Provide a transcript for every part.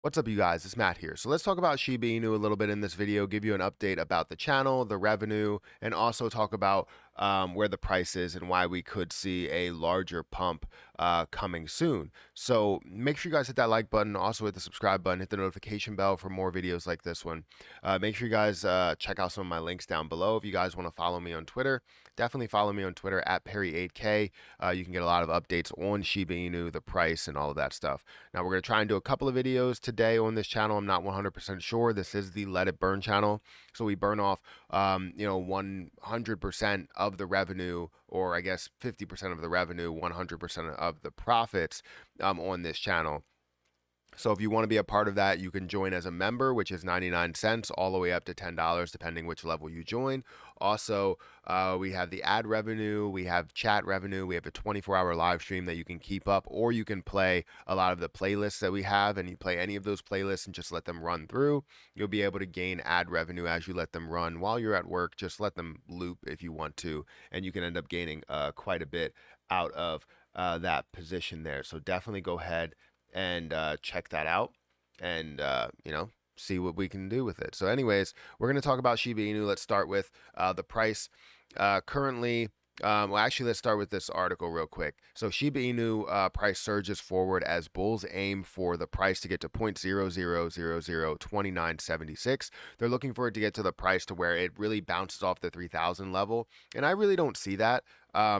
What's up, you guys? It's Matt here. So let's talk about Shiba Inu a little bit in this video, give you an update about the channel, the revenue, and also talk about where the price is and why we could see a larger pump coming soon. So make sure you guys hit that like button, also hit the subscribe button, hit the notification bell for more videos like this one. Make sure you guys check out some of my links down below. If you guys want to follow me on Twitter, definitely follow me on Twitter at Perry8K. You can get a lot of updates on Shiba Inu, the price, and all of that stuff. Now we're going to try and do a couple of videos today on this channel. I'm not 100% sure. This is the Let It Burn channel. So we burn off, 100% of the revenue, or I guess 50% of the revenue, 100% of the profits on this channel. So if you want to be a part of that, you can join as a member, which is 99 cents, all the way up to $10, depending which level you join. Also, we have the ad revenue, we have chat revenue, we have a 24-hour live stream that you can keep up, or you can play a lot of the playlists that we have, and you play any of those playlists and just let them run through. You'll be able to gain ad revenue as you let them run while you're at work. Just let them loop if you want to, and you can end up gaining quite a bit out of that position there. So definitely go ahead and check that out and see what we can do with it. So anyways, we're going to talk about Shiba Inu. Let's start with the price currently. Well, actually, let's start with this article real quick. So Shiba Inu price surges forward as bulls aim for the price to get to 0.00002976. They're looking for it to get to the price to where it really bounces off the 3,000 level, and I really don't see that.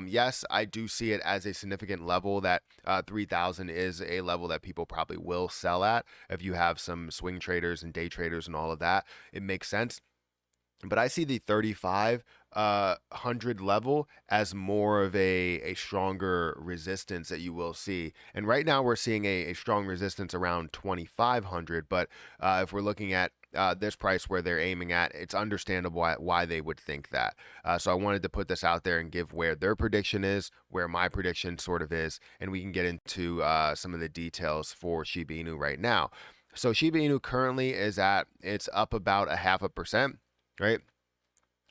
Yes, I do see it as a significant level that 3,000 is a level that people probably will sell at. If you have some swing traders and day traders and all of that, it makes sense. But I see the 3,500 level as more of a stronger resistance that you will see. And right now we're seeing a strong resistance around 2,500. But if we're looking at this price where they're aiming at, it's understandable why they would think that. So I wanted to put this out there and give where their prediction is, where my prediction sort of is, and we can get into some of the details for Shiba Inu right now. So Shiba Inu currently it's up about 0.5%. Right?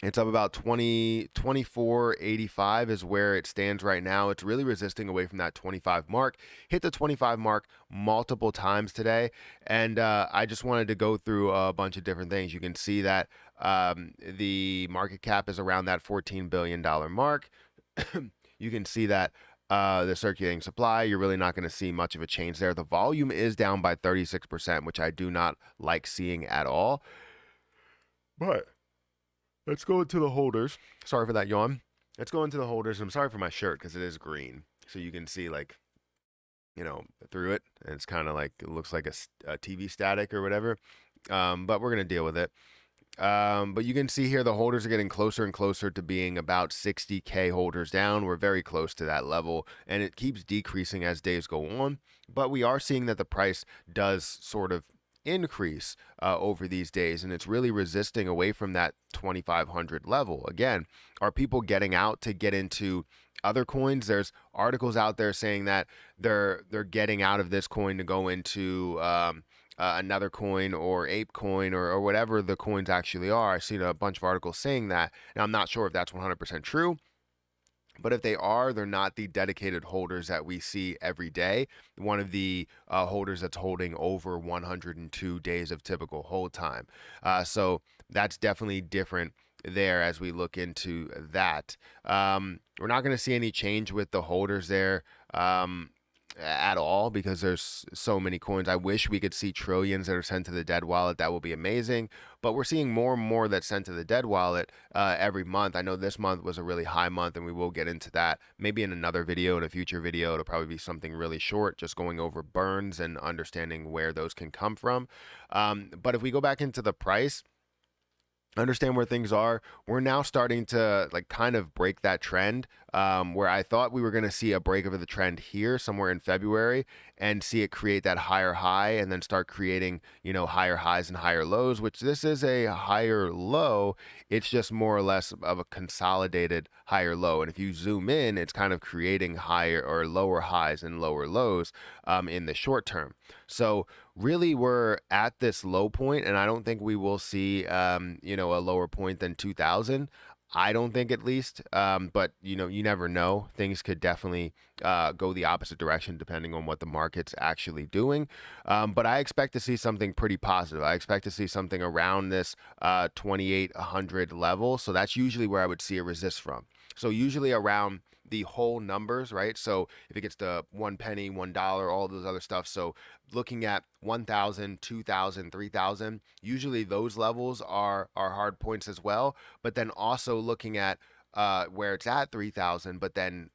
It's up about 24.85 is where it stands right now. It's really resisting away from that 25 mark. Hit the 25 mark multiple times today. And I just wanted to go through a bunch of different things. You can see that the market cap is around that $14 billion mark. You can see that the circulating supply, you're really not going to see much of a change there. The volume is down by 36%, which I do not like seeing at all. But let's go into the holders. Sorry for that yawn. Let's go into the holders. I'm sorry for my shirt because it is green. So you can see through it. And it's kind of like, it looks like a TV static or whatever. But we're going to deal with it. But you can see here the holders are getting closer and closer to being about 60K holders down. We're very close to that level. And it keeps decreasing as days go on. But we are seeing that the price does sort of increase over these days, and it's really resisting away from that 2,500 level. Again, are people getting out to get into other coins? There's articles out there saying that they're getting out of this coin to go into another coin or ape coin or whatever the coins actually are. I've seen a bunch of articles saying that. Now, I'm not sure if that's 100% true. But if they are, they're not the dedicated holders that we see every day. One of the holders that's holding over 102 days of typical hold time. So that's definitely different there as we look into that. We're not going to see any change with the holders there. At all, because there's so many coins. I wish we could see trillions that are sent to the dead wallet. That would be amazing. But we're seeing more and more that's sent to the dead wallet every month. I know this month was a really high month, and we will get into that maybe in another video, in a future video. It'll probably be something really short, just going over burns and understanding where those can come from. But if we go back into the price, understand where things are, we're now starting to kind of break that trend, where I thought we were going to see a break of the trend here somewhere in February and see it create that higher high and then start creating higher highs and higher lows, which this is a higher low. It's just more or less of a consolidated higher low, and if you zoom in, it's kind of creating higher or lower highs and lower lows in the short term. So really we're at this low point, and I don't think we will see a lower point than 2,000. I don't think, at least. But you never know. Things could definitely go the opposite direction depending on what the market's actually doing. But I expect to see something pretty positive. I expect to see something around this 2,800 level. So that's usually where I would see a resist from. So usually around the whole numbers, right? So if it gets to 1 penny, $1, all those other stuff. So looking at 1,000, 2,000, 3,000, usually those levels are hard points as well. But then also looking at where it's at 3,000, but then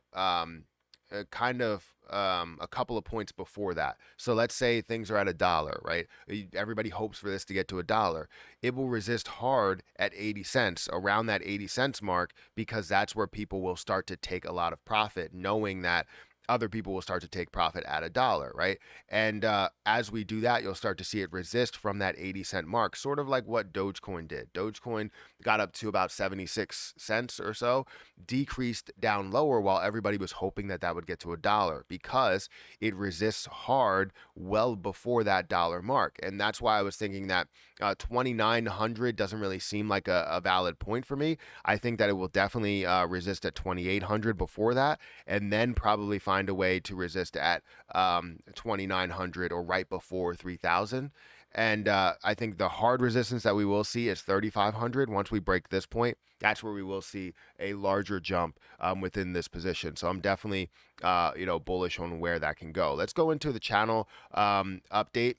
kind of a couple of points before that. So let's say things are at $1, right? Everybody hopes for this to get to $1. It will resist hard at 80 cents, around that 80 cents mark, because that's where people will start to take a lot of profit, knowing that other people will start to take profit at $1, right? And as we do that, you'll start to see it resist from that 80-cent mark, sort of like what Dogecoin did. Dogecoin got up to about 76 cents or so, decreased down lower while everybody was hoping that that would get to $1, because it resists hard well before that dollar mark. And that's why I was thinking that 2,900 doesn't really seem like a valid point for me. I think that it will definitely resist at 2,800 before that, and then probably find a way to resist at 2,900 or right before 3,000. And I think the hard resistance that we will see is 3,500. Once we break this point, that's where we will see a larger jump within this position. So I'm definitely bullish on where that can go. Let's go into the channel update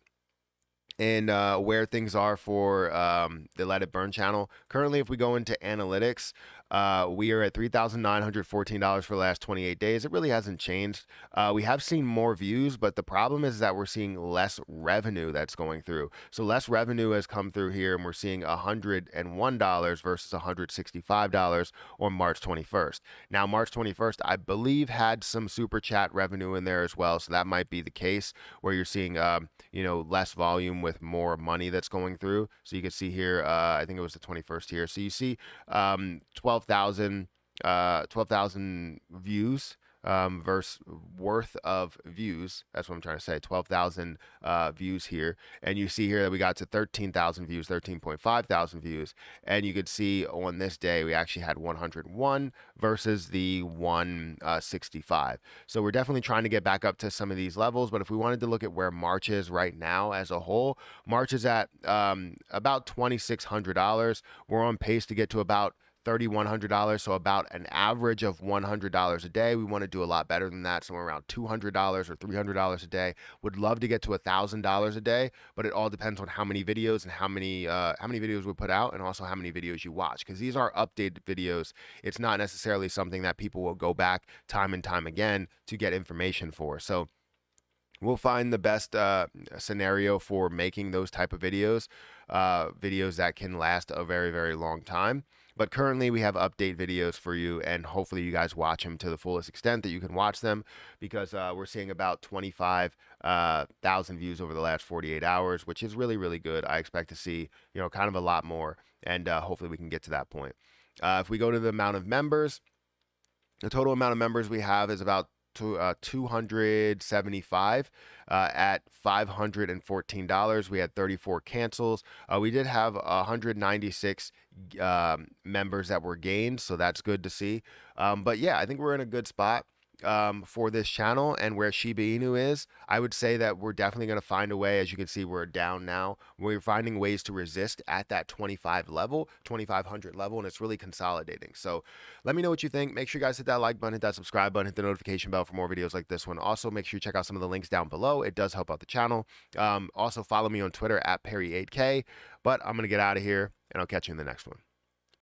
and where things are for the Let It Burn channel. Currently, if we go into analytics, we are at $3,914 for the last 28 days. It really hasn't changed. We have seen more views, but the problem is that we're seeing less revenue that's going through. So less revenue has come through here, and we're seeing $101 versus $165 on March 21st. Now, March 21st, I believe, had some super chat revenue in there as well. So that might be the case where you're seeing, less volume with more money that's going through. So you can see here, I think it was the 21st here. So you see 12,000 views versus worth of views. That's what I'm trying to say. 12,000 views here. And you see here that we got to 13,000 views, 13.5 thousand views. And you could see on this day, we actually had 101 versus the 165. So we're definitely trying to get back up to some of these levels. But if we wanted to look at where March is right now as a whole, March is at about $2,600. We're on pace to get to about $3,100, so about an average of $100 a day. We want to do a lot better than that, somewhere around $200 or $300 a day. Would love to get to $1,000 a day, but it all depends on how many videos and how many videos we put out, and also how many videos you watch, because these are updated videos. It's not necessarily something that people will go back time and time again to get information for. So we'll find the best scenario for making those type of videos, videos that can last a very, very long time. But currently we have update videos for you, and hopefully you guys watch them to the fullest extent that you can watch them, because we're seeing about 25,000 views over the last 48 hours, which is really, really good. I expect to see, kind of a lot more, and hopefully we can get to that point. If we go to the amount of members, the total amount of members we have is about 275 at $514. We had 34 cancels. We did have 196 members that were gained, so that's good to see. But yeah, I think we're in a good spot for this channel, and where Shiba Inu is. I would say that we're definitely going to find a way. As you can see, we're down now. We're finding ways to resist at that 2,500 level, and it's really consolidating. So let me know what you think. Make sure you guys hit that like button, hit that subscribe button, hit the notification bell for more videos like this one. Also, make sure you check out some of the links down below. It does help out the channel. Also, follow me on Twitter at Perry8K. But I'm going to get out of here, and I'll catch you in the next one.